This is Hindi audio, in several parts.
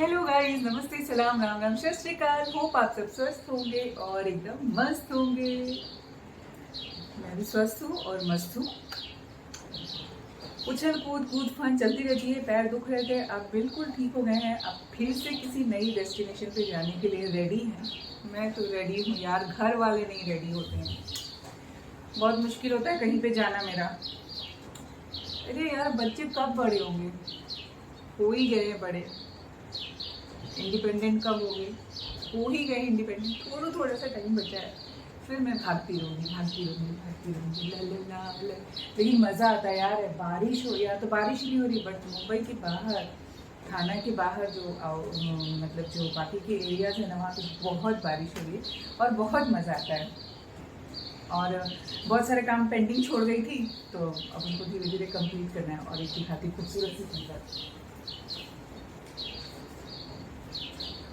हेलो गाइस, नमस्ते, सलाम, राम राम, सत श्री अकाल। होप आप सब स्वस्थ होंगे और एकदम मस्त होंगे। मैं भी स्वस्थ हूँ और मस्त हूँ। उछल कूद कूद फन चलती रहती है। पैर दुख रहे थे, अब बिल्कुल ठीक हो गए हैं। अब फिर से किसी नई डेस्टिनेशन पे जाने के लिए रेडी हैं। मैं तो रेडी हूँ यार, घर वाले नहीं रेडी होते हैं। बहुत मुश्किल होता है कहीं पे जाना मेरा। अरे यार, बच्चे कब बड़े होंगे? हो ही गए बड़े। इंडिपेंडेंट कब हो ही गए इंडिपेंडेंट। थोड़ा सा टाइम बचा है, फिर मैं भागती रहूँगी लेकिन मज़ा आता है यार। बारिश हो या तो बारिश नहीं हो रही, बट मुंबई के बाहर, थाना के बाहर जो मतलब जो बाकी के एरियाज है ना, वहाँ पे बहुत बारिश हो रही है और बहुत मज़ा आता है। और बहुत सारे काम पेंडिंग छोड़ गई थी, तो अब उनको धीरे धीरे कंप्लीट करना है। और एक दिखाती खूबसूरत सी सुंदर।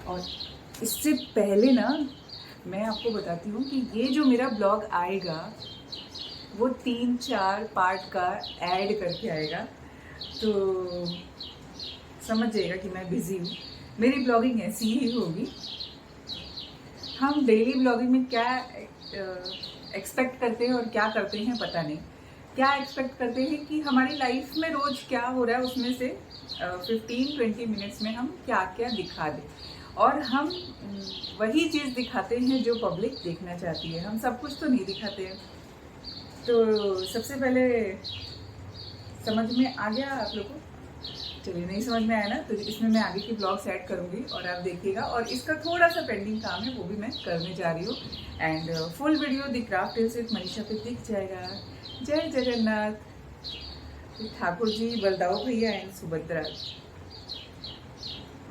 और इससे पहले ना, मैं आपको बताती हूँ कि ये जो मेरा ब्लॉग आएगा वो 3-4 पार्ट का ऐड करके आएगा, तो समझ जाइएगा कि मैं बिज़ी हूँ। मेरी ब्लॉगिंग ऐसी ही होगी। हम डेली ब्लॉगिंग में क्या एक्सपेक्ट करते हैं और क्या करते हैं पता नहीं। क्या एक्सपेक्ट करते हैं कि हमारी लाइफ में रोज़ क्या हो रहा है, उसमें से 15-20 मिनट्स में हम क्या क्या दिखा दें। और हम वही चीज़ दिखाते हैं जो पब्लिक देखना चाहती है। हम सब कुछ तो नहीं दिखाते हैं। तो सबसे पहले समझ में आ गया आप लोगों को? चलिए, नहीं समझ में आया ना, तो इसमें मैं आगे की ब्लॉग्स ऐड करूँगी और आप देखिएगा। और इसका थोड़ा सा पेंडिंग काम है, वो भी मैं करने जा रही हूँ। And full video the craft सिर्फ मनीषा पे दिख जाएगा। जय जगन्नाथ। ठाकुर जी, बलदाऊ भैया एंड सुभद्रा।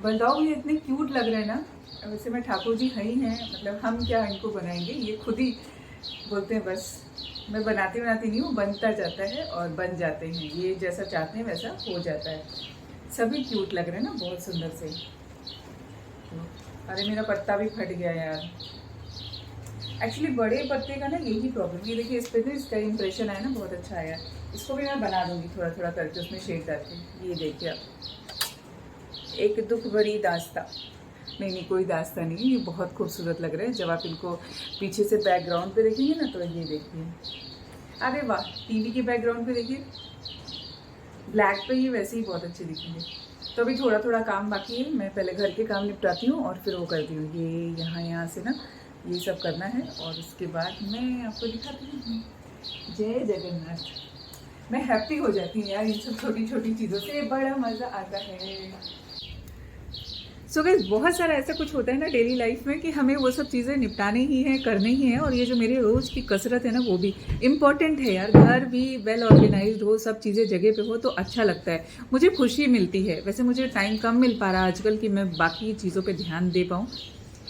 बलदाऊ भैया इतने क्यूट लग रहे हैं ना। वैसे मैं ठाकुर जी है ही हैं, मतलब हम क्या इनको बनाएंगे, ये खुद ही बोलते हैं। बस मैं बनाती नहीं हूँ, बनता जाता है और बन जाते हैं। ये जैसा चाहते हैं वैसा हो जाता है। सभी क्यूट लग रहे हैं ना, बहुत सुंदर से। अरे मेरा पत्ता भी फट गया यार। एक्चुअली बड़े पत्ते का ना यही प्रॉब्लम। ये देखिए, इस पे भी इसका इंप्रेशन आया ना, बहुत अच्छा आया। इसको भी मैं बना दूंगी थोड़ा थोड़ा करके, उसमें शेड डालती। ये देखिए आप, एक दुख भरी दास्ता। नहीं, कोई दास्ता नहीं, ये बहुत खूबसूरत लग रहे हैं। जब आप इनको पीछे से बैकग्राउंड पे देखेंगे ना, तो ये देखिए, अरे वाह, टीवी के बैकग्राउंड पे देखिए, ब्लैक पे ये वैसे ही बहुत अच्छे दिखेंगे। तो अभी थोड़ा थोड़ा काम बाकी है। मैं पहले घर के काम निपटाती हूँ और फिर वो करती हूँ। ये यहाँ से ना ये सब करना है और उसके बाद मैं आपको दिखाती हूँ। जय जगन्नाथ। मैं हैप्पी हो जाती हूँ यार, इन सब छोटी छोटी चीज़ों से बड़ा मज़ा आता है। सो गाइस, बहुत सारा ऐसा कुछ होता है ना डेली लाइफ में कि हमें वो सब चीज़ें निपटानी ही है, करनी ही है। और ये जो मेरे रोज़ की कसरत है ना, वो भी इम्पॉर्टेंट है यार। घर भी वेल ऑर्गेनाइज्ड हो, सब चीज़ें जगह पे हो, तो अच्छा लगता है, मुझे खुशी मिलती है। वैसे मुझे टाइम कम मिल पा रहा आजकल कि मैं बाकी चीज़ों पर ध्यान दे पाऊँ।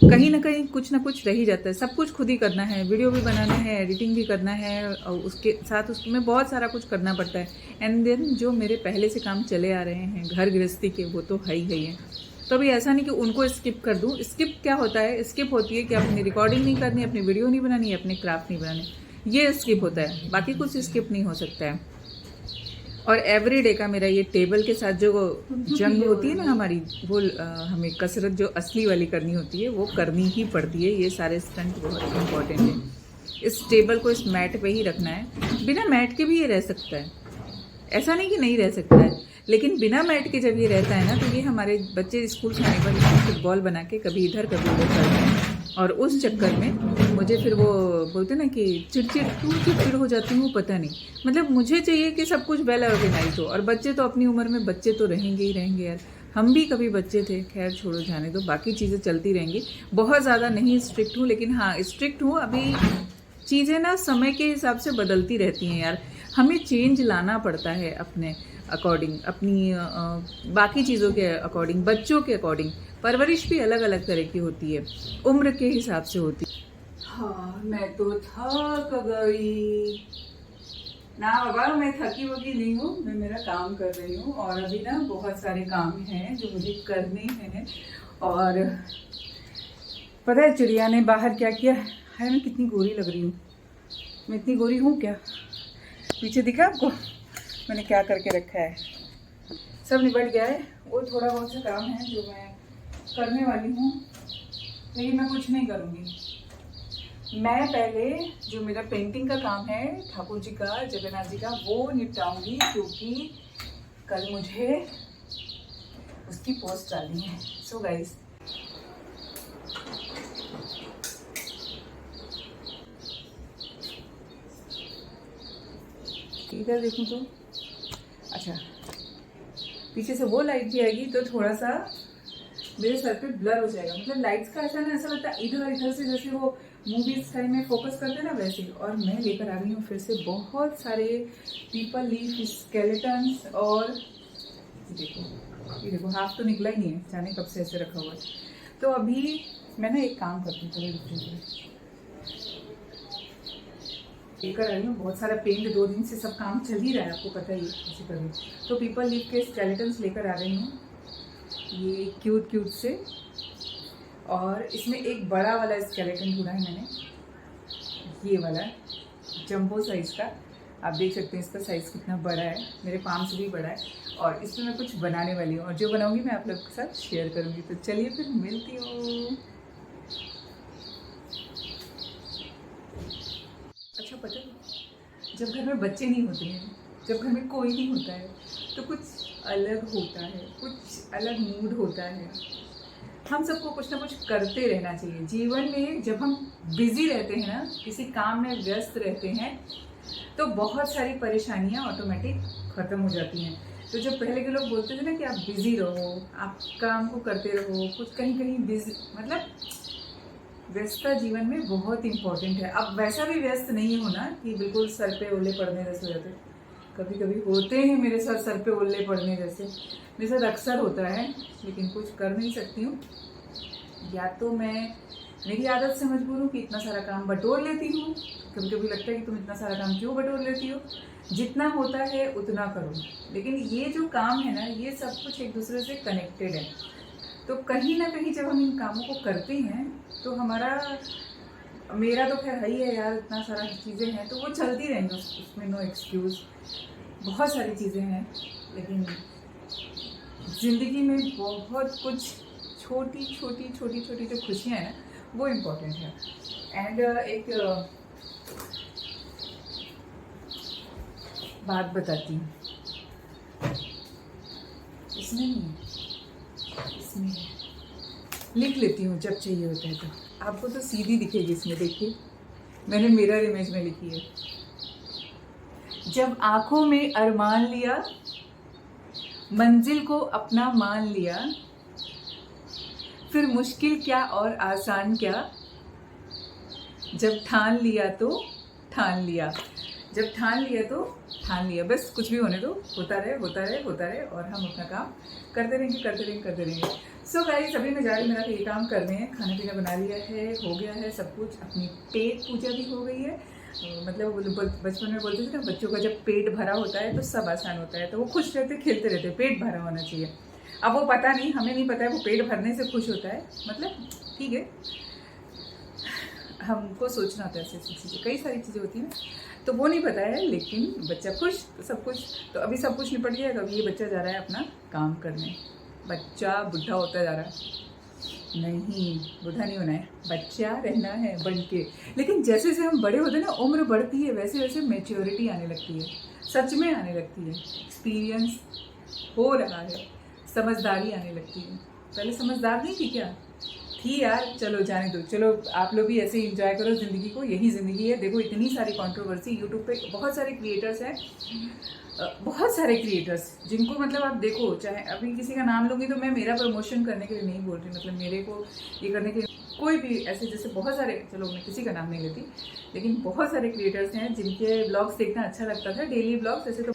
कहीं ना कहीं कुछ ना कुछ रह ही जाता है। सब कुछ खुद ही करना है, वीडियो भी बनाना है, एडिटिंग भी करना है, और उसके साथ उसमें बहुत सारा कुछ करना पड़ता है। एंड देन जो मेरे पहले से काम चले आ रहे हैं घर गृहस्थी के, वो तो है ही है। तो अभी ऐसा नहीं कि उनको स्किप कर दूँ। स्किप क्या होता है, स्किप होती है कि अपनी रिकॉर्डिंग नहीं करनी, अपनी वीडियो नहीं बनानी, अपने क्राफ्ट नहीं बनाने, ये स्किप होता है। बाकी कुछ स्किप नहीं हो सकता है। और एवरी डे का मेरा ये टेबल के साथ जो जंग होती है ना हमारी, वो हमें कसरत जो असली वाली करनी होती है, वो करनी ही पड़ती है। ये सारे स्टंट बहुत इंपॉर्टेंट है। इस टेबल को इस मैट पे ही रखना है। बिना मैट के भी ये रह सकता है, ऐसा नहीं कि नहीं रह सकता है, लेकिन बिना मैट के जब ये रहता है ना, तो ये हमारे बच्चे स्कूल से आने पर इसमें फुटबॉल बना के कभी इधर कभी उधर करते हैं। और उस चक्कर में मुझे फिर वो बोलते ना कि चिड़चिड़ हो जाती हूँ, पता नहीं। मतलब मुझे चाहिए कि सब कुछ वेल ऑर्गेनाइज हो। और बच्चे तो अपनी उम्र में बच्चे तो रहेंगे ही रहेंगे यार। हम भी कभी बच्चे थे, खैर छोड़ो, जाने दो, बाकी चीज़ें चलती रहेंगी। बहुत ज़्यादा नहीं स्ट्रिक्ट हूँ, लेकिन हाँ स्ट्रिक्ट हूँ। अभी चीज़ें ना समय के हिसाब से बदलती रहती हैं यार। हमें चेंज लाना पड़ता है अपने अकॉर्डिंग, अपनी बाकी चीज़ों के अकॉर्डिंग, बच्चों के अकॉर्डिंग। परवरिश भी अलग अलग तरह की होती है, उम्र के हिसाब से होती है। हाँ, मैं तो थक गई ना बाबा, मैं थकी वकी नहीं हूँ, मैं मेरा काम कर रही हूँ। और अभी ना बहुत सारे काम हैं जो मुझे करने हैं। और पता है चिड़िया ने बाहर क्या किया है? मैं कितनी गोरी लग रही हूँ, मैं इतनी गोरी हूँ क्या? पीछे दिखा आपको मैंने क्या करके रखा है? सब निपट गया है। वो थोड़ा बहुत सा काम है जो मैं करने वाली हूँ, लेकिन मैं कुछ नहीं करूँगी। मैं पहले जो मेरा पेंटिंग का काम है ठाकुर जी का, जगन्नाथ जी का, वो निपटाऊंगी, क्योंकि कल मुझे उसकी पोस्ट डालनी है। सो गाइस, इधर देखूँ तो अच्छा, पीछे से वो लाइट भी आएगी तो थोड़ा सा मेरे सर पे ब्लर हो जाएगा। मतलब लाइट्स का ऐसा ना, ऐसा लगता है इधर इधर से जैसे वो मूवीज टाइम में फोकस करते हैं ना, वैसे। और मैं लेकर आ रही हूँ फिर से बहुत सारे पीपल लीफ स्केलेटन्स। और ये देखो हाफ तो निकला ही नहीं है, जाने कब से ऐसे रखा हुआ है। तो अभी मैं ना एक काम करती हूँ, चलिए लेकर आई हूँ बहुत सारा पेंट। 2 दिन से सब काम चल ही रहा है, आपको पता ही है किसी का भी। तो पीपल लीफ के स्केलेटन्स लेकर आ रही हूँ, ये क्यूट क्यूट से। और इसमें एक बड़ा वाला स्केलेटन ढूंढा है मैंने, ये वाला जंबो साइज़ का। आप देख सकते हैं इसका साइज़ कितना बड़ा है, मेरे पाम से भी बड़ा है। और इसमें मैं कुछ बनाने वाली हूँ, और जो बनाऊँगी मैं आप लोग के साथ शेयर करूँगी। तो चलिए फिर मिलती हूँ। अच्छा, पता है जब घर में बच्चे नहीं होते हैं, जब घर में कोई नहीं होता है, तो कुछ अलग होता है, कुछ अलग मूड होता है। हम सबको कुछ ना कुछ करते रहना चाहिए जीवन में। जब हम बिजी रहते हैं ना, किसी काम में व्यस्त रहते हैं, तो बहुत सारी परेशानियां ऑटोमेटिक ख़त्म हो जाती हैं। तो जब पहले के लोग बोलते थे ना कि आप बिज़ी रहो, आप काम को करते रहो, कुछ कहीं कहीं बिजी, मतलब व्यस्तता जीवन में बहुत इम्पोर्टेंट है। अब वैसा भी व्यस्त नहीं होना कि बिल्कुल सर पे ओले पड़ने जैसे हो जाते। कभी कभी होते हैं मेरे साथ सर पे ओले पड़ने जैसे, मेरे साथ अक्सर होता है, लेकिन कुछ कर नहीं सकती हूँ। या तो मैं मेरी आदत से मजबूर हूँ कि इतना सारा काम बटोर लेती हूँ। कभी कभी लगता है कि तुम इतना सारा काम क्यों बटोर लेती हो, जितना होता है उतना करो। लेकिन ये जो काम है ना, ये सब कुछ एक दूसरे से कनेक्टेड है। तो कहीं ना कहीं जब हम इन कामों को करते हैं तो मेरा तो खैर है ही है यार, इतना सारा चीज़ें हैं तो वो चलती रहेंगी, उसमें नो एक्सक्यूज़। बहुत सारी चीज़ें हैं, लेकिन ज़िंदगी में बहुत कुछ छोटी छोटी छोटी छोटी जो खुशियाँ हैं ना, वो इम्पोर्टेंट है। एंड एक बात बताती हूँ, इसमें नहीं है, इसमें लिख लेती हूँ जब चाहिए होता है। तो आपको तो सीधी दिखेगी इसमें, देखिए मैंने मिरर इमेज में लिखी है। जब आंखों में अरमान लिया, मंजिल को अपना मान लिया, फिर मुश्किल क्या और आसान क्या, जब ठान लिया तो ठान लिया। जब ठान लिया तो ठान लिया, बस कुछ भी होने दो, होता रहे होता रहे होता रहे, और हम अपना काम करते रहेंगे करते रहेंगे करते रहेंगे। सो गाइस, अभी मैं जा रही हूँ मेरा ये काम करने हैं। खाना पीना बना लिया है, हो गया है सब कुछ। अपनी पेट पूजा भी हो गई है। मतलब बचपन में बोलते थे ना, बच्चों का जब पेट भरा होता है तो सब आसान होता है, तो वो खुश रहते खेलते रहते। पेट भरा होना चाहिए। अब वो पता नहीं, हमें नहीं पता है वो पेट भरने से खुश होता है, मतलब ठीक है, हमको सोचना होता है ऐसी चीज़ें, कई सारी चीज़ें होती हैं तो वो नहीं पता है। लेकिन बच्चा खुश तो सब कुछ, तो अभी सब कुछ निपट गया। अभी ये बच्चा जा रहा है अपना काम करने। बच्चा बुढ़ा होता जा रहा है, नहीं बुढ़ा नहीं होना है, बच्चा रहना है बन के। लेकिन जैसे जैसे हम बड़े होते हैं ना, उम्र बढ़ती है, वैसे वैसे मैच्योरिटी आने लगती है, सच में आने लगती है, एक्सपीरियंस हो रहा है, समझदारी आने लगती है। पहले समझदार नहीं थी क्या? थी यार, चलो जाने दो। चलो आप लोग भी ऐसे इंजॉय करो ज़िंदगी को, यही ज़िंदगी है। देखो इतनी सारी कंट्रोवर्सी यूट्यूब पे, बहुत सारे क्रिएटर्स हैं, बहुत सारे क्रिएटर्स जिनको मतलब आप देखो, चाहे अभी किसी का नाम लूँगी तो मैं मेरा प्रमोशन करने के लिए नहीं बोल रही, मतलब मेरे को ये करने के लिए, कोई भी ऐसे जैसे बहुत सारे, चलो मैं किसी का नाम नहीं लेती, लेकिन बहुत सारे क्रिएटर्स हैं जिनके ब्लॉग्स देखना अच्छा लगता था, डेली ब्लॉग्स। ऐसे तो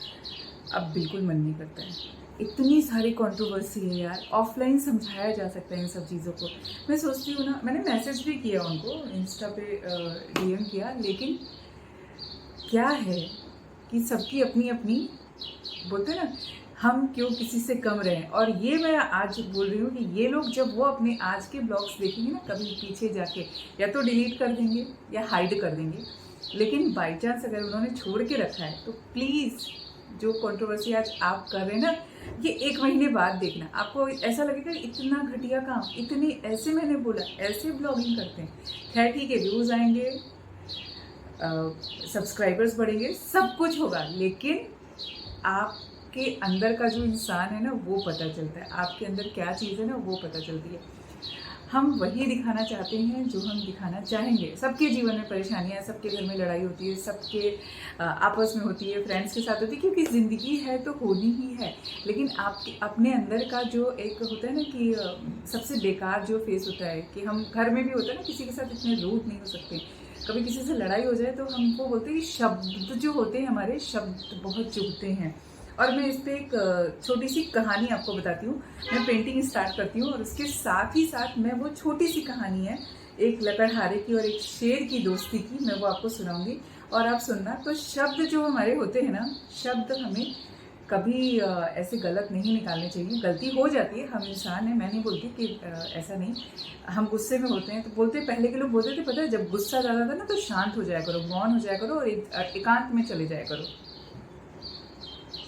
अब बिल्कुल मन नहीं करता है। इतनी सारी कंट्रोवर्सी है यार, ऑफलाइन समझाया जा सकता है इन सब चीज़ों को। मैं सोचती हूँ ना, मैंने मैसेज भी किया उनको, इंस्टा पे डीएम किया, लेकिन क्या है कि सबकी अपनी अपनी, बोलते हैं ना, हम क्यों किसी से कम रहें। और ये मैं आज बोल रही हूँ कि ये लोग जब वो अपने आज के ब्लॉग्स देखेंगे ना, कभी पीछे जाके या तो डिलीट कर देंगे या हाइड कर देंगे, लेकिन बाई चांस अगर उन्होंने छोड़ के रखा है तो प्लीज़, जो कंट्रोवर्सी आज आप कर रहे हैं ना, ये 1 महीने बाद देखना, आपको ऐसा लगेगा इतना घटिया काम, इतने ऐसे मैंने बोला, ऐसे ब्लॉगिंग करते हैं। खैर ठीक है, व्यूज़ आएंगे, सब्सक्राइबर्स बढ़ेंगे, सब कुछ होगा, लेकिन आपके अंदर का जो इंसान है ना वो पता चलता है, आपके अंदर क्या चीज़ है ना वो पता चलती है। हम वही दिखाना चाहते हैं जो हम दिखाना चाहेंगे। सबके जीवन में परेशानियां, सबके घर में लड़ाई होती है, सबके आपस में होती है, फ्रेंड्स के साथ होती है, क्योंकि ज़िंदगी है तो होनी ही है। लेकिन आपके अपने अंदर का जो एक होता है ना कि सबसे बेकार जो फेस होता है, कि हम घर में भी होता है ना, किसी के साथ इतने रूड नहीं हो सकते। कभी किसी से लड़ाई हो जाए तो हमको बोलते हैं कि शब्द जो होते हैं, हमारे शब्द बहुत चुभते हैं। और मैं इस पर एक छोटी सी कहानी आपको बताती हूँ। मैं पेंटिंग स्टार्ट करती हूँ और उसके साथ ही साथ मैं वो छोटी सी कहानी है एक लकड़हारे की और एक शेर की दोस्ती की, मैं वो आपको सुनाऊंगी और आप सुनना। तो शब्द जो हमारे होते हैं ना, शब्द हमें कभी ऐसे गलत नहीं निकालने चाहिए। गलती हो जाती है, हम इंसान हैं, मैं नहीं बोलती कि ऐसा नहीं। हम गुस्से में होते हैं तो बोलते, पहले के लोग बोलते थे, पता है, जब गुस्सा ज़्यादा था ना तो शांत हो जाया करो, मौन हो जाया करो और एकांत में चले जाया करो,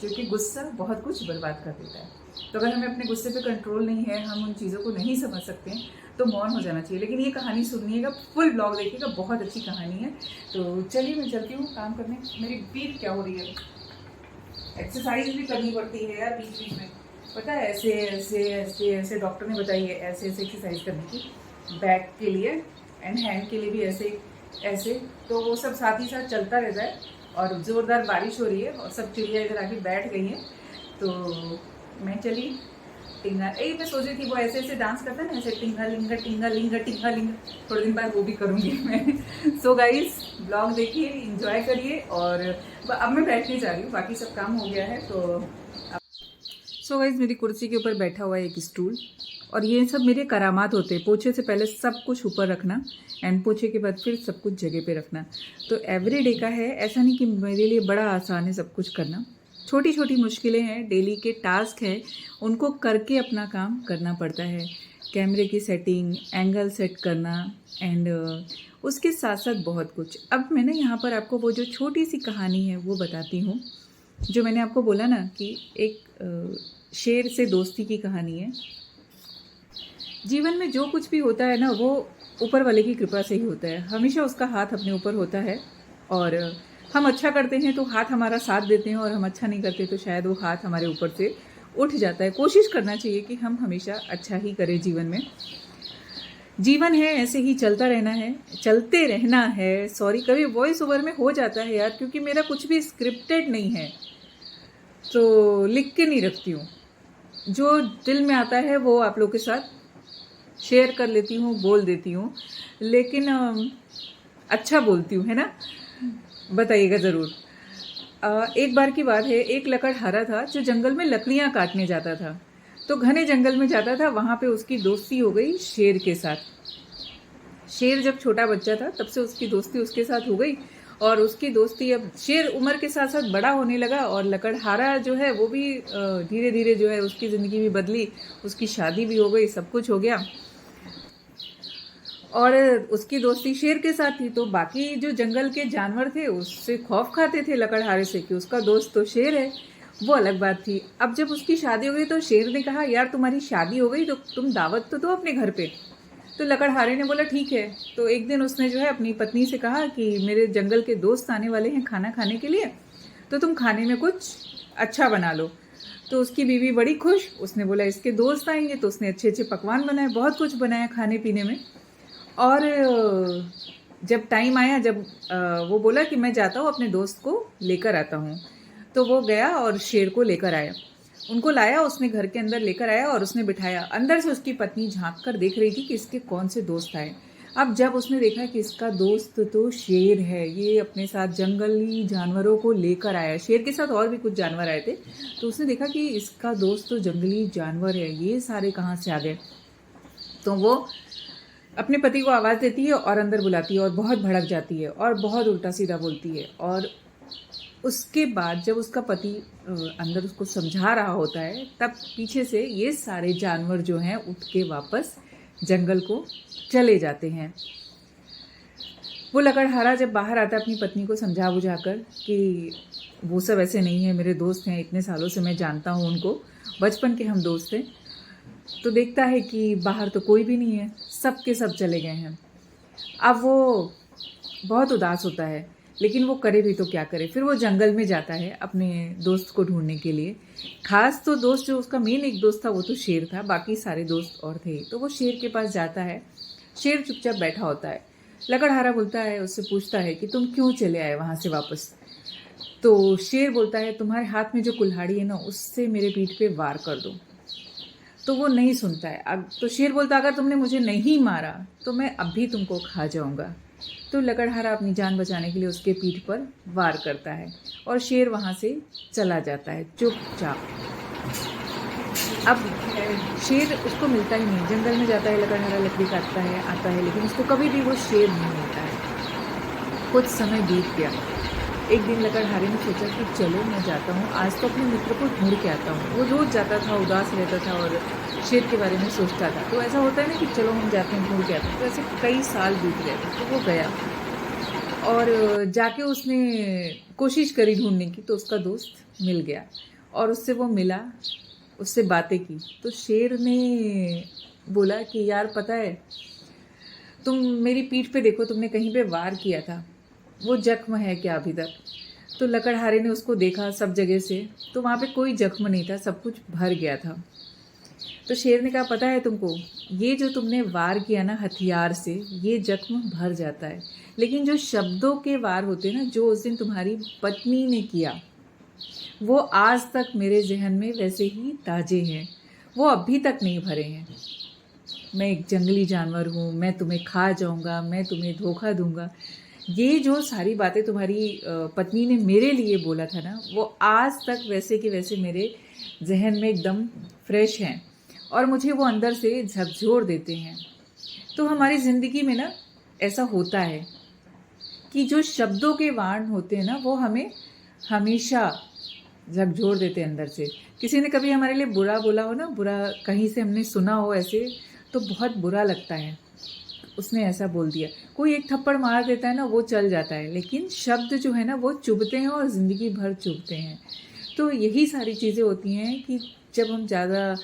क्योंकि गुस्सा बहुत कुछ बर्बाद कर देता है। तो अगर हमें अपने गुस्से पे कंट्रोल नहीं है, हम उन चीज़ों को नहीं समझ सकते हैं, तो मौन हो जाना चाहिए। लेकिन ये कहानी सुनिएगा, फुल ब्लॉग देखिएगा, बहुत अच्छी कहानी है। तो चलिए मैं चलती हूँ काम करने। मेरी पीठ क्या हो रही है, एक्सरसाइज भी करनी पड़ती है यार बीच बीच में, पता है, ऐसे ऐसे ऐसे ऐसे डॉक्टर ने बताई है ऐसे ऐसे एक्सरसाइज करने की, बैक के लिए एंड हैंड के लिए भी ऐसे ऐसे। तो वो सब साथ ही साथ चलता रहता है। और ज़ोरदार बारिश हो रही है और सब चिड़िया इधर आके बैठ गई हैं। तो मैं चली टिंगा, मैं सोच रही थी वो ऐसे ऐसे डांस करता है ना, ऐसे टिंगा लिंगा टिंगा लिंगा टिंगा लिंगा, थोड़े दिन बाद वो भी करूँगी मैं। सो गाइस, ब्लॉग देखिए, इंजॉय करिए। और अब मैं बैठने जा रही हूँ, बाकी सब काम हो गया है। तो सो गाइस, मेरी कुर्सी के ऊपर बैठा हुआ है एक स्टूल, और ये सब मेरे करामात होते हैं। पोछे से पहले सब कुछ ऊपर रखना एंड पोछे के बाद फिर सब कुछ जगह पे रखना। तो एवरी डे का है, ऐसा नहीं कि मेरे लिए बड़ा आसान है सब कुछ करना। छोटी छोटी मुश्किलें हैं, डेली के टास्क हैं, उनको करके अपना काम करना पड़ता है। कैमरे की सेटिंग, एंगल सेट करना एंड उसके साथ साथ बहुत कुछ। अब मैं ना यहाँ पर आपको वो जो छोटी सी कहानी है वो बताती हूँ, जो मैंने आपको बोला ना कि एक शेर से दोस्ती की कहानी है। जीवन में जो कुछ भी होता है ना, वो ऊपर वाले की कृपा से ही होता है। हमेशा उसका हाथ अपने ऊपर होता है, और हम अच्छा करते हैं तो हाथ हमारा साथ देते हैं, और हम अच्छा नहीं करते तो शायद वो हाथ हमारे ऊपर से उठ जाता है। कोशिश करना चाहिए कि हम हमेशा अच्छा ही करें जीवन में। जीवन है, ऐसे ही चलता रहना है, चलते रहना है। सॉरी, कभी वॉइस ओवर में हो जाता है यार, क्योंकि मेरा कुछ भी स्क्रिप्टेड नहीं है, तो लिख के नहीं रखती हूँ। जो दिल में आता है वो आप लोग के साथ शेयर कर लेती हूँ, बोल देती हूँ, लेकिन अच्छा बोलती हूँ, है ना? बताइएगा ज़रूर। एक बार की बात है, एक लकड़हारा था जो जंगल में लकड़ियाँ काटने जाता था। तो घने जंगल में जाता था, वहाँ पे उसकी दोस्ती हो गई शेर के साथ। शेर जब छोटा बच्चा था तब से उसकी दोस्ती उसके साथ हो गई, और उसकी दोस्ती, अब शेर उम्र के साथ साथ बड़ा होने लगा, और लकड़हारा जो है वो भी धीरे धीरे जो है उसकी ज़िंदगी भी बदली, उसकी शादी भी हो गई, सब कुछ हो गया। और उसकी दोस्ती शेर के साथ थी, तो बाकी जो जंगल के जानवर थे उससे खौफ खाते थे लकड़हारे से कि उसका दोस्त तो शेर है, वो अलग बात थी। अब जब उसकी शादी हो गई तो शेर ने कहा, यार तुम्हारी शादी हो गई तो तुम दावत तो दो अपने घर पे। तो लकड़हारे ने बोला ठीक है। तो एक दिन उसने जो है अपनी पत्नी से कहा कि मेरे जंगल के दोस्त आने वाले हैं खाना खाने के लिए, तो तुम खाने में कुछ अच्छा बना लो। तो उसकी बीवी बड़ी खुश, उसने बोला इसके दोस्त आएंगे, तो उसने अच्छे अच्छे पकवान बनाए, बहुत कुछ बनाया खाने पीने में। और जब टाइम आया, जब वो बोला कि मैं जाता हूँ अपने दोस्त को लेकर आता हूँ, तो वो गया और शेर को लेकर आया, उनको लाया, उसने घर के अंदर लेकर आया और उसने बिठाया। अंदर से उसकी पत्नी झांक कर देख रही थी कि इसके कौन से दोस्त आए। अब जब उसने देखा कि इसका दोस्त तो शेर है, ये अपने साथ जंगली जानवरों को लेकर आया, शेर के साथ और भी कुछ जानवर आए थे, तो उसने देखा कि इसका दोस्त तो जंगली जानवर है, ये सारे कहाँ से आ गए। तो वो अपने पति को आवाज़ देती है और अंदर बुलाती है, और बहुत भड़क जाती है और बहुत उल्टा सीधा बोलती है। और उसके बाद जब उसका पति अंदर उसको समझा रहा होता है, तब पीछे से ये सारे जानवर जो हैं उठ के वापस जंगल को चले जाते हैं। वो लकड़हारा जब बाहर आता है अपनी पत्नी को समझा बुझा कर कि वो सब ऐसे नहीं है, मेरे दोस्त हैं, इतने सालों से मैं जानता हूँ उनको, बचपन के हम दोस्त हैं। तो देखता है कि बाहर तो कोई भी नहीं है, सब के सब चले गए हैं। अब वो बहुत उदास होता है, लेकिन वो करे भी तो क्या करे। फिर वो जंगल में जाता है अपने दोस्त को ढूंढने के लिए। खास तो दोस्त जो उसका मेन एक दोस्त था वो तो शेर था, बाकी सारे दोस्त और थे। तो वो शेर के पास जाता है। शेर चुपचाप बैठा होता है। लकड़हारा बोलता है, उससे पूछता है कि तुम क्यों चले आए वहाँ से वापस। तो शेर बोलता है, तुम्हारे हाथ में जो कुल्हाड़ी है ना, उससे मेरे पीठ पे वार कर दो। तो वो नहीं सुनता है। अब तो शेर बोलता है, अगर तुमने मुझे नहीं मारा तो मैं अभी तुमको खा जाऊंगा। तो लकड़हारा अपनी जान बचाने के लिए उसके पीठ पर वार करता है और शेर वहाँ से चला जाता है चुपचाप। अब शेर उसको मिलता ही नहीं, जंगल में जाता है, लकड़हारा लकड़ी काटता है, आता है, लेकिन उसको कभी भी वो शेर नहीं मिलता है। कुछ समय बीत गया। एक दिन लकड़हारे ने सोचा कि चलो मैं जाता हूँ, आज तो अपने मित्र को ढूंढ के आता हूँ। वो रोज जाता था, उदास रहता था और शेर के बारे में सोचता था। तो ऐसा होता है ना कि चलो हम जाते हैं, ढूंढ के आते हैं। तो ऐसे कई साल बीत गए थे। तो वो गया और जाके उसने कोशिश करी ढूंढने की, तो उसका दोस्त मिल गया और उससे वो मिला, उससे बातें की। तो शेर ने बोला कि यार पता है, तुम मेरी पीठ पे देखो, तुमने कहीं पे वार किया था, वो जख्म है क्या अभी तक? तो लकड़हारे ने उसको देखा सब जगह से, तो वहाँ पे कोई जख्म नहीं था, सब कुछ भर गया था। तो शेर ने कहा, पता है तुमको, ये जो तुमने वार किया ना हथियार से, ये जख्म भर जाता है, लेकिन जो शब्दों के वार होते हैं ना, जो उस दिन तुम्हारी पत्नी ने किया, वो आज तक मेरे जहन में वैसे ही ताजे हैं, वो अभी तक नहीं भरे हैं। मैं एक जंगली जानवर हूँ, मैं तुम्हें खा जाऊँगा, मैं तुम्हें धोखा दूंगा। ये जो सारी बातें तुम्हारी पत्नी ने मेरे लिए बोला था ना, वो आज तक वैसे के वैसे मेरे जहन में एकदम फ्रेश हैं और मुझे वो अंदर से झकझोर देते हैं। तो हमारी ज़िंदगी में ना ऐसा होता है कि जो शब्दों के वाण होते हैं ना, वो हमें हमेशा झकझोर देते हैं अंदर से। किसी ने कभी हमारे लिए बुरा बोला हो ना, बुरा कहीं से हमने सुना हो ऐसे, तो बहुत बुरा लगता है, उसने ऐसा बोल दिया। कोई एक थप्पड़ मार देता है ना, वो चल जाता है, लेकिन शब्द जो है ना वो चुभते हैं और ज़िंदगी भर चुभते हैं। तो यही सारी चीज़ें होती हैं कि जब हम ज़्यादा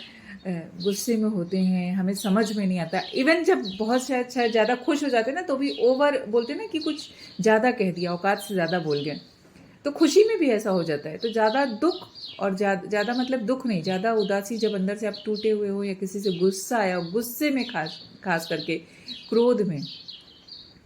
गुस्से में होते हैं, हमें समझ में नहीं आता। इवन जब बहुत शायद ज़्यादा खुश हो जाते हैं ना, तो भी ओवर बोलते हैं ना कि कुछ ज़्यादा कह दिया, औकात से ज़्यादा बोल गए। तो खुशी में भी ऐसा हो जाता है। तो ज़्यादा दुख और ज़्यादा मतलब दुख नहीं, ज़्यादा उदासी, जब अंदर से आप टूटे हुए हो या किसी से गुस्सा आया हो, गुस्से में खास करके क्रोध में,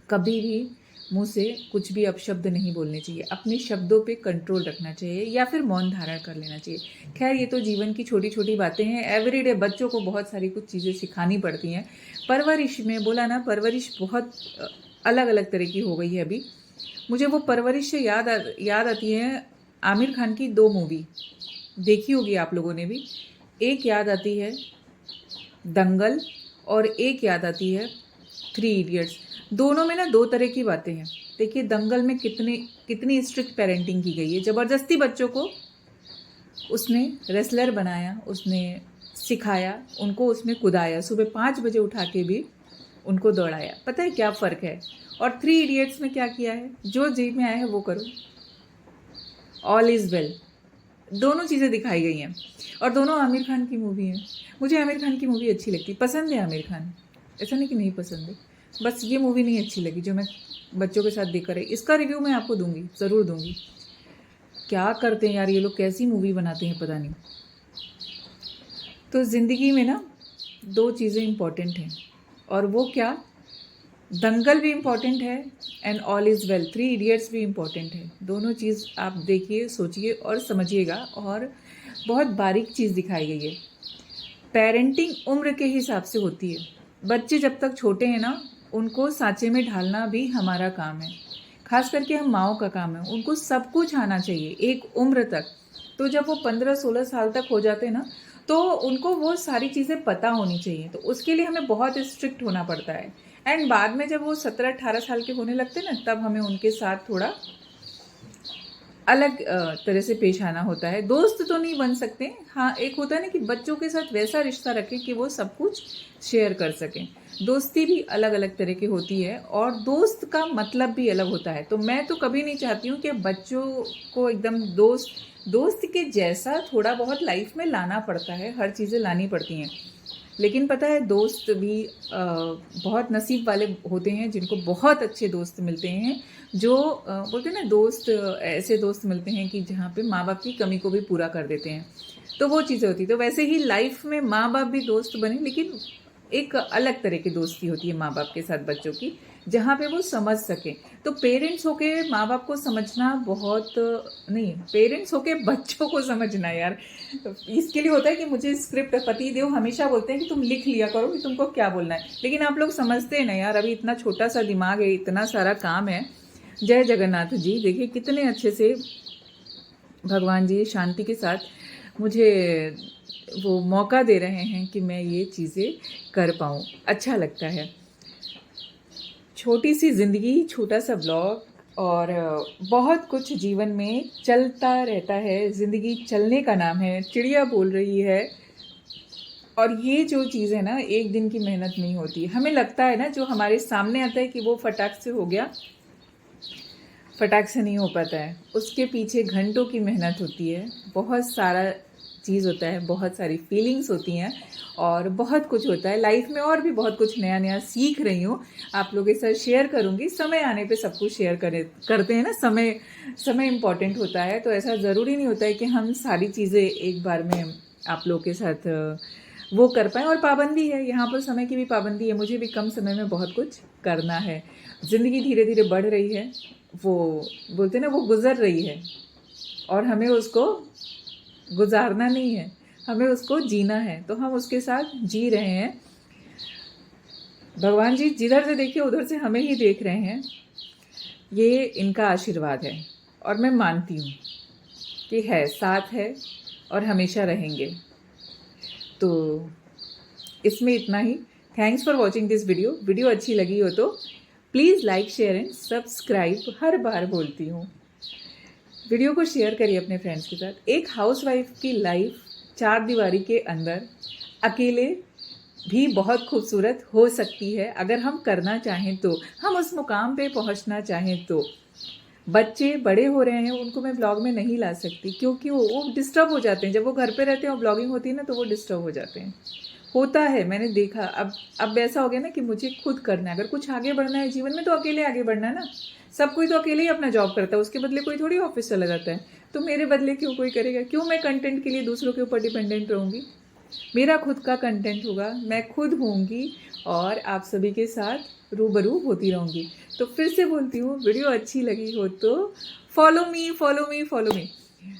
कभी भी मुंह से कुछ भी अपशब्द नहीं बोलने चाहिए। अपने शब्दों पे कंट्रोल रखना चाहिए या फिर मौन धारण कर लेना चाहिए। खैर, ये तो जीवन की छोटी छोटी बातें हैं। एवरीडे बच्चों को बहुत सारी कुछ चीज़ें सिखानी पड़ती हैं। परवरिश में बोला ना, परवरिश बहुत अलग अलग तरह की हो गई है अभी। मुझे वो परवरिश से याद आती है आमिर खान की 2 मूवी, देखी होगी आप लोगों ने भी। एक याद आती है दंगल और एक याद आती है 3 इडियट्स। दोनों में ना 2 तरह की बातें हैं। देखिए, दंगल में कितनी स्ट्रिक्ट पेरेंटिंग की गई है। ज़बरदस्ती बच्चों को उसने रेसलर बनाया, उसने सिखाया, उनको उसमें कुदाया, सुबह 5 बजे उठा के भी उनको दौड़ाया। पता है क्या फ़र्क है? और 3 इडियट्स में क्या किया है? जो जी में आया है वो करो, ऑल इज़ वेल। दोनों चीज़ें दिखाई गई हैं और दोनों आमिर खान की मूवी हैं। मुझे आमिर खान की मूवी अच्छी लगती, पसंद है आमिर खान, ऐसा नहीं कि नहीं पसंद है। बस ये मूवी नहीं अच्छी लगी जो मैं बच्चों के साथ देख कर आई। इसका रिव्यू मैं आपको दूंगी, ज़रूर दूंगी। क्या करते हैं यार ये लोग, कैसी मूवी बनाते हैं पता नहीं। तो ज़िंदगी में ना 2 चीज़ें इम्पॉर्टेंट हैं, और वो क्या? दंगल भी इम्पॉर्टेंट है and all is well, 3 idiots भी इम्पॉर्टेंट है। दोनों चीज़ आप देखिए, सोचिए और समझिएगा। और बहुत बारीक चीज़ दिखाई गई है। पेरेंटिंग उम्र के हिसाब से होती है। बच्चे जब तक छोटे हैं ना, उनको सांचे में ढालना भी हमारा काम है। खास करके हम माँओं का काम है। उनको सब कुछ आना चाहिए एक उम्र तक। तो जब वो 15-16 साल तक हो जाते हैं ना, तो उनको वो सारी चीज़ें पता होनी चाहिए। तो उसके लिए हमें बहुत स्ट्रिक्ट होना पड़ता है। एंड बाद में जब वो 17-18 साल के होने लगते हैं ना, तब हमें उनके साथ थोड़ा अलग तरह से पेश आना होता है। दोस्त तो नहीं बन सकते, हाँ एक होता है ना कि बच्चों के साथ वैसा रिश्ता रखें कि वो सब कुछ शेयर कर सकें। दोस्ती भी अलग अलग तरह की होती है और दोस्त का मतलब भी अलग होता है। तो मैं तो कभी नहीं चाहती हूँ कि बच्चों को एकदम दोस्त के जैसा थोड़ा बहुत लाइफ में लाना पड़ता है, हर चीज़ें लानी पड़ती हैं। लेकिन पता है दोस्त भी बहुत नसीब वाले होते हैं जिनको बहुत अच्छे दोस्त मिलते हैं, जो बोलते हैं ना दोस्त, ऐसे दोस्त मिलते हैं कि जहाँ पे माँ बाप की कमी को भी पूरा कर देते हैं। तो वो चीज़ें होती, तो वैसे ही लाइफ में माँ बाप भी दोस्त बने, लेकिन एक अलग तरह की दोस्ती होती है माँ बाप के साथ बच्चों की, जहाँ पे वो समझ सके। तो पेरेंट्स होके माँ बाप को समझना बहुत नहीं, पेरेंट्स होके बच्चों को समझना यार, इसके लिए होता है कि मुझे स्क्रिप्ट पति देव हमेशा बोलते हैं कि तुम लिख लिया करो कि तुमको क्या बोलना है, लेकिन आप लोग समझते हैं ना यार, अभी इतना छोटा सा दिमाग है, इतना सारा काम है। जय जगन्नाथ जी, देखिए कितने अच्छे से भगवान जी शांति के साथ मुझे वो मौका दे रहे हैं कि मैं ये चीज़ें कर पाऊँ। अच्छा लगता है। छोटी सी ज़िंदगी, छोटा सा ब्लॉग और बहुत कुछ जीवन में चलता रहता है। ज़िंदगी चलने का नाम है, चिड़िया बोल रही है। और ये जो चीज़ है ना, एक दिन की मेहनत नहीं होती। हमें लगता है ना जो हमारे सामने आता है कि वो फटाक से हो गया, फटाक से नहीं हो पाता है। उसके पीछे घंटों की मेहनत होती है, बहुत सारा चीज़ होता है, बहुत सारी फीलिंग्स होती हैं और बहुत कुछ होता है लाइफ में। और भी बहुत कुछ नया नया सीख रही हूँ, आप लोगों के साथ शेयर करूँगी। समय आने पे सब कुछ शेयर करते हैं ना, समय इम्पॉर्टेंट होता है। तो ऐसा ज़रूरी नहीं होता है कि हम सारी चीज़ें एक बार में आप लोगों के साथ वो कर पाएँ। और पाबंदी है, यहाँ पर समय की भी पाबंदी है, मुझे भी कम समय में बहुत कुछ करना है। ज़िंदगी धीरे धीरे बढ़ रही है, वो बोलते हैं ना वो गुज़र रही है, और हमें उसको गुजारना नहीं है, हमें उसको जीना है। तो हम उसके साथ जी रहे हैं। भगवान जी जिधर से देखिए उधर से हमें ही देख रहे हैं, ये इनका आशीर्वाद है। और मैं मानती हूँ कि है, साथ है और हमेशा रहेंगे। तो इसमें इतना ही। Thanks for watching this video अच्छी लगी हो तो please like share and subscribe. हर बार बोलती हूँ, वीडियो को शेयर करिए अपने फ्रेंड्स के साथ। एक हाउसवाइफ की लाइफ 4 दीवारी के अंदर अकेले भी बहुत खूबसूरत हो सकती है, अगर हम करना चाहें तो, हम उस मुकाम पे पहुंचना चाहें तो। बच्चे बड़े हो रहे हैं, उनको मैं ब्लॉग में नहीं ला सकती क्योंकि वो डिस्टर्ब हो जाते हैं। जब वो घर पे रहते हैं और ब्लॉगिंग होती है ना, तो वो डिस्टर्ब हो जाते हैं। होता है, मैंने देखा। अब ऐसा हो गया ना कि मुझे खुद करना है। अगर कुछ आगे बढ़ना है जीवन में तो अकेले आगे बढ़ना है ना। सब कोई तो अकेले ही अपना जॉब करता है, उसके बदले कोई थोड़ी ऑफिस चला जाता है। तो मेरे बदले क्यों कोई करेगा? क्यों मैं कंटेंट के लिए दूसरों के ऊपर डिपेंडेंट रहूँगी? मेरा खुद का कंटेंट होगा, मैं खुद होंगी और आप सभी के साथ रूबरू होती रहूँगी। तो फिर से बोलती हूँ, वीडियो अच्छी लगी हो तो follow me, follow me, follow me.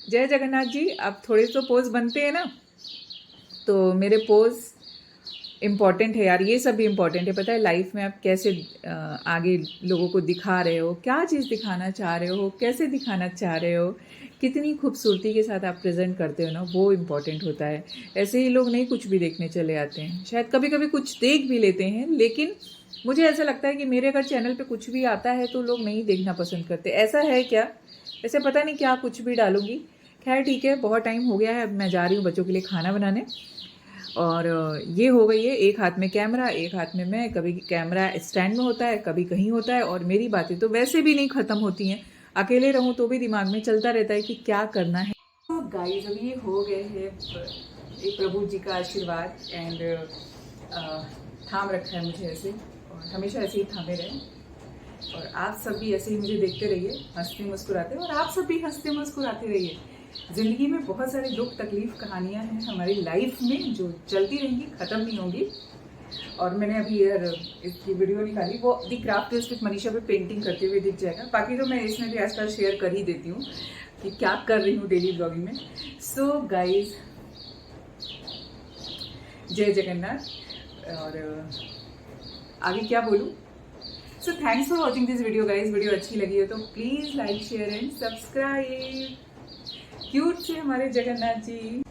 जय जगन्नाथ जी। अब थोड़े तो पोज बनते हैं ना, तो मेरे पोज इम्पॉर्टेंट है यार, ये सब भी इम्पॉर्टेंट है। पता है लाइफ में आप कैसे आगे लोगों को दिखा रहे हो, क्या चीज़ दिखाना चाह रहे हो, कैसे दिखाना चाह रहे हो, कितनी खूबसूरती के साथ आप प्रेजेंट करते हो ना, वो इम्पॉर्टेंट होता है। ऐसे ही लोग नहीं कुछ भी देखने चले आते हैं, शायद कभी कभी कुछ देख भी लेते हैं, लेकिन मुझे ऐसा लगता है कि मेरे अगर चैनल पे कुछ भी आता है तो लोग नहीं देखना पसंद करते। ऐसा है क्या? ऐसे पता नहीं क्या कुछ भी डालूंगी। खैर ठीक है, बहुत टाइम हो गया है, अब मैं जा रही हूँ बच्चों के लिए खाना बनाने। और ये हो गई है, एक हाथ में कैमरा, एक हाथ में मैं। कभी कैमरा स्टैंड में होता है, कभी कहीं होता है, और मेरी बातें तो वैसे भी नहीं ख़त्म होती हैं। अकेले रहूं तो भी दिमाग में चलता रहता है कि क्या करना है। तो गाइस, अब ये हो गए हैं, एक प्रभु जी का आशीर्वाद एंड थाम रखा है मुझे ऐसे, और हमेशा ऐसे ही थामे रहें। और आप सब भी ऐसे ही मुझे देखते रहिए, हंसते मुस्कुराते, और आप सब भी हंसते मुस्कुराते रहिए। ज़िंदगी में बहुत सारे दुख तकलीफ कहानियाँ हैं हमारी लाइफ में जो चलती रहेंगी, ख़त्म नहीं होंगी। और मैंने अभी यार इसकी वीडियो निकाली, वो दी क्राफ्ट विद मनीषा पे पेंटिंग करते हुए दिख जाएगा। बाकी तो मैं इसमें भी आजकल शेयर कर ही देती हूँ कि क्या कर रही हूँ डेली ब्लॉगिंग में। सो गाइज, जय जगन्नाथ। और आगे क्या बोलूँ? So thanks for watching this video guys. Video अच्छी लगी हो तो please like share and subscribe. Cute से हमारे जगन्नाथ जी।